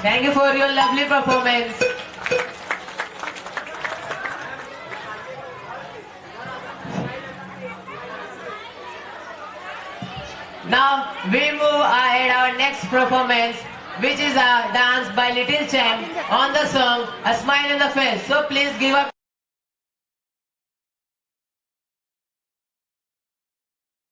Thank you for your lovely performance. Now we move ahead our next performance, which is a dance by Little Champ on the song A Smile in the Face. So please give up.